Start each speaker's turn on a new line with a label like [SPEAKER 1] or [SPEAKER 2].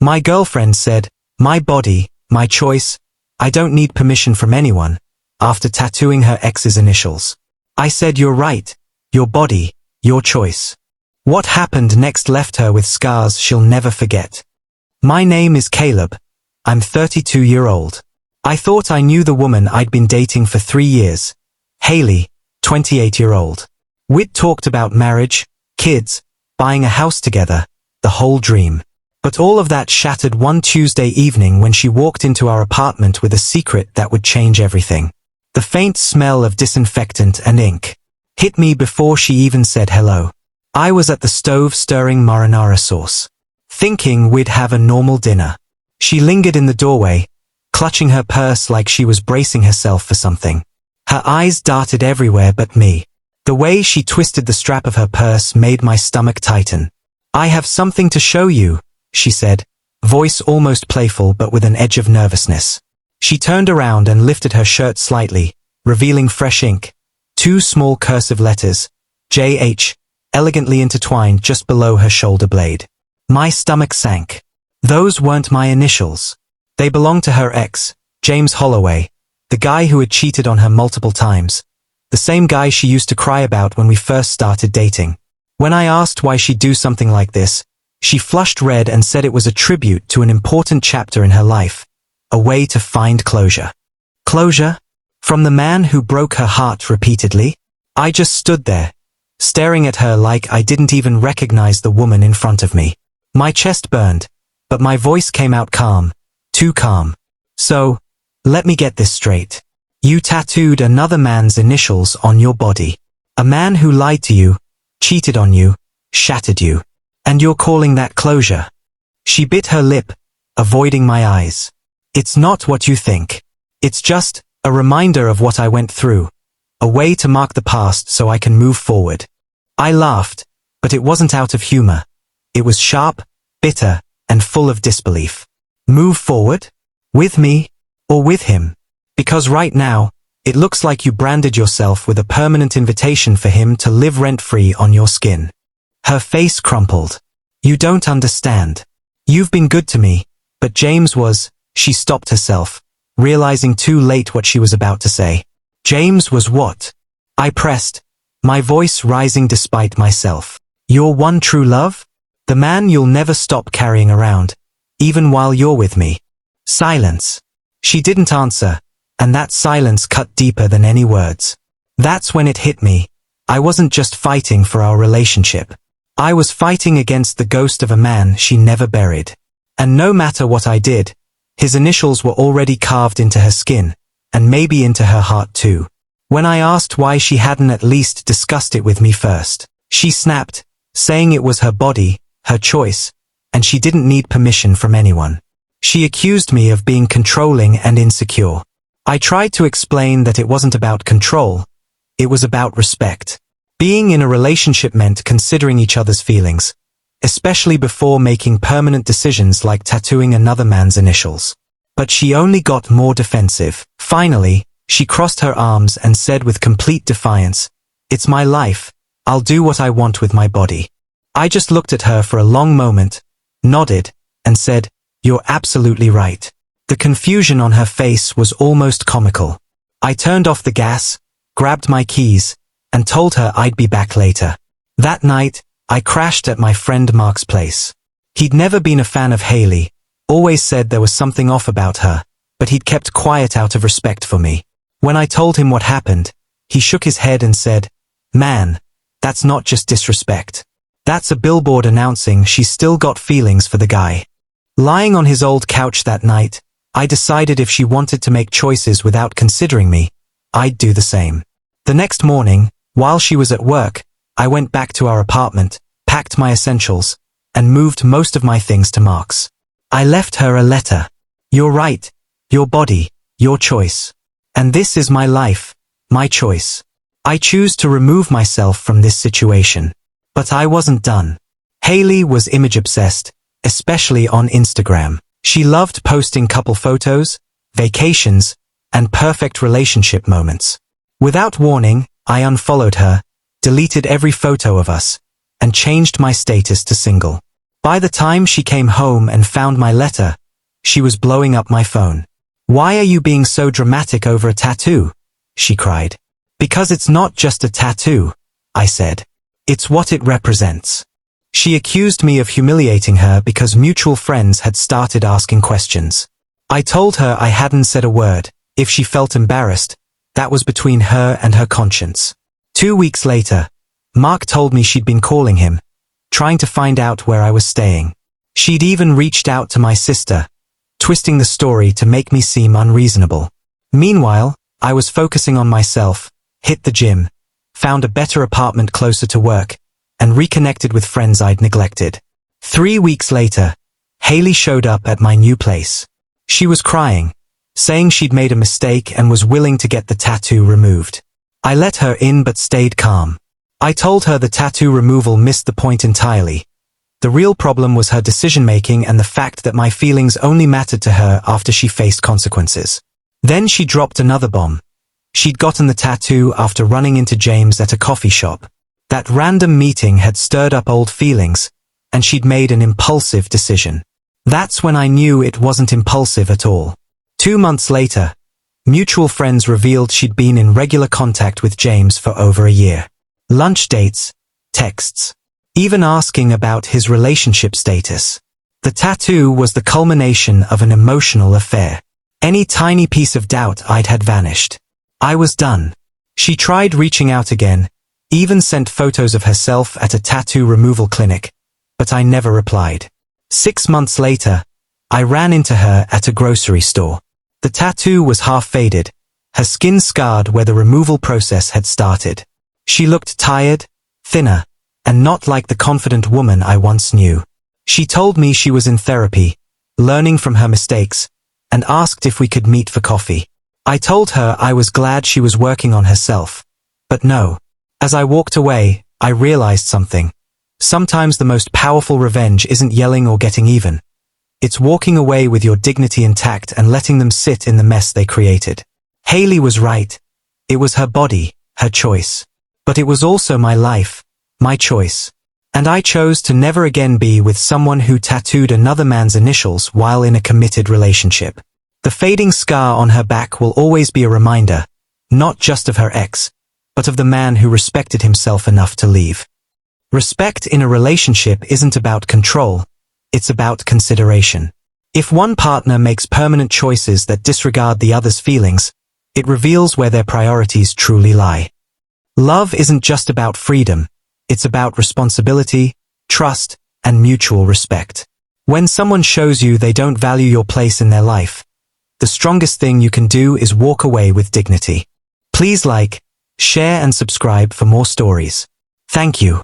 [SPEAKER 1] My girlfriend said, "My body, my choice. I don't need permission from anyone," after tattooing her ex's initials. I said, "You're right. Your body, your choice." What happened next left her with scars she'll never forget. My name is Caleb. I'm 32-year-old. I thought I knew the woman I'd been dating for 3 years. Haley, 28-year-old. We'd talked about marriage, kids, buying a house together, the whole dream. But all of that shattered one Tuesday evening when she walked into our apartment with a secret that would change everything. The faint smell of disinfectant and ink hit me before she even said hello. I was at the stove stirring marinara sauce, thinking we'd have a normal dinner. She lingered in the doorway, clutching her purse like she was bracing herself for something. Her eyes darted everywhere but me. The way she twisted the strap of her purse made my stomach tighten. "I have something to show you," she said, voice almost playful but with an edge of nervousness. She turned around and lifted her shirt slightly, revealing fresh ink, 2 small cursive letters, JH, elegantly intertwined just below her shoulder blade. My stomach sank. Those weren't my initials. They belonged to her ex, James Holloway, the guy who had cheated on her multiple times, the same guy she used to cry about when we first started dating. When I asked why she'd do something like this, she flushed red and said it was a tribute to an important chapter in her life, a way to find closure. Closure? From the man who broke her heart repeatedly? I just stood there, staring at her like I didn't even recognize the woman in front of me. My chest burned, but my voice came out calm, too calm. "So, let me get this straight. You tattooed another man's initials on your body. A man who lied to you, cheated on you, shattered you. And you're calling that closure?" She bit her lip, avoiding my eyes. "It's not what you think. It's just a reminder of what I went through. A way to mark the past so I can move forward." I laughed, but it wasn't out of humor. It was sharp, bitter, and full of disbelief. Move forward? With me? Or with him? Because right now, it looks like you branded yourself with a permanent invitation for him to live rent-free on your skin. Her face crumpled. "You don't understand. You've been good to me, but James was..." She stopped herself, realizing too late what she was about to say. "James was what?" I pressed, my voice rising despite myself. "Your one true love? The man you'll never stop carrying around, even while you're with me." Silence. She didn't answer, and that silence cut deeper than any words. That's when it hit me. I wasn't just fighting for our relationship. I was fighting against the ghost of a man she never buried. And no matter what I did, his initials were already carved into her skin, and maybe into her heart too. When I asked why she hadn't at least discussed it with me first, she snapped, saying it was her body, her choice, and she didn't need permission from anyone. She accused me of being controlling and insecure. I tried to explain that it wasn't about control, it was about respect. Being in a relationship meant considering each other's feelings, especially before making permanent decisions like tattooing another man's initials. But she only got more defensive. Finally, she crossed her arms and said with complete defiance, "It's my life. I'll do what I want with my body." I just looked at her for a long moment, nodded, and said, "You're absolutely right." The confusion on her face was almost comical. I turned off the gas, grabbed my keys, and told her I'd be back later. That night, I crashed at my friend Mark's place. He'd never been a fan of Haley, always said there was something off about her, but he'd kept quiet out of respect for me. When I told him what happened, he shook his head and said, "Man, that's not just disrespect. That's a billboard announcing she's still got feelings for the guy." Lying on his old couch that night, I decided if she wanted to make choices without considering me, I'd do the same. The next morning, while she was at work, I went back to our apartment, packed my essentials, and moved most of my things to Mark's. I left her a letter. "You're right. Your body, your choice. And this is my life, my choice. I choose to remove myself from this situation." But I wasn't done. Haley was image obsessed, especially on Instagram. She loved posting couple photos, vacations, and perfect relationship moments. Without warning, I unfollowed her, deleted every photo of us, and changed my status to single. By the time she came home and found my letter, she was blowing up my phone. "Why are you being so dramatic over a tattoo?" she cried. "Because it's not just a tattoo," I said. "It's what it represents." She accused me of humiliating her because mutual friends had started asking questions. I told her I hadn't said a word. If she felt embarrassed, that was between her and her conscience. 2 weeks later, Mark told me she'd been calling him, trying to find out where I was staying. She'd even reached out to my sister, twisting the story to make me seem unreasonable. Meanwhile, I was focusing on myself, hit the gym, found a better apartment closer to work, and reconnected with friends I'd neglected. 3 weeks later, Haley showed up at my new place. She was crying, saying she'd made a mistake and was willing to get the tattoo removed. I let her in but stayed calm. I told her the tattoo removal missed the point entirely. The real problem was her decision-making and the fact that my feelings only mattered to her after she faced consequences. Then she dropped another bomb. She'd gotten the tattoo after running into James at a coffee shop. That random meeting had stirred up old feelings, and she'd made an impulsive decision. That's when I knew it wasn't impulsive at all. 2 months later, mutual friends revealed she'd been in regular contact with James for over a year. Lunch dates, texts, even asking about his relationship status. The tattoo was the culmination of an emotional affair. Any tiny piece of doubt I'd had vanished. I was done. She tried reaching out again, even sent photos of herself at a tattoo removal clinic, but I never replied. 6 months later, I ran into her at a grocery store. The tattoo was half faded, her skin scarred where the removal process had started. She looked tired, thinner, and not like the confident woman I once knew. She told me she was in therapy, learning from her mistakes, and asked if we could meet for coffee. I told her I was glad she was working on herself. But no. As I walked away, I realized something. Sometimes the most powerful revenge isn't yelling or getting even. It's walking away with your dignity intact and letting them sit in the mess they created. Haley was right. It was her body, her choice. But it was also my life, my choice. And I chose to never again be with someone who tattooed another man's initials while in a committed relationship. The fading scar on her back will always be a reminder, not just of her ex, but of the man who respected himself enough to leave. Respect in a relationship isn't about control, it's about consideration. If one partner makes permanent choices that disregard the other's feelings, it reveals where their priorities truly lie. Love isn't just about freedom, it's about responsibility, trust, and mutual respect. When someone shows you they don't value your place in their life, the strongest thing you can do is walk away with dignity. Please like, share and subscribe for more stories. Thank you.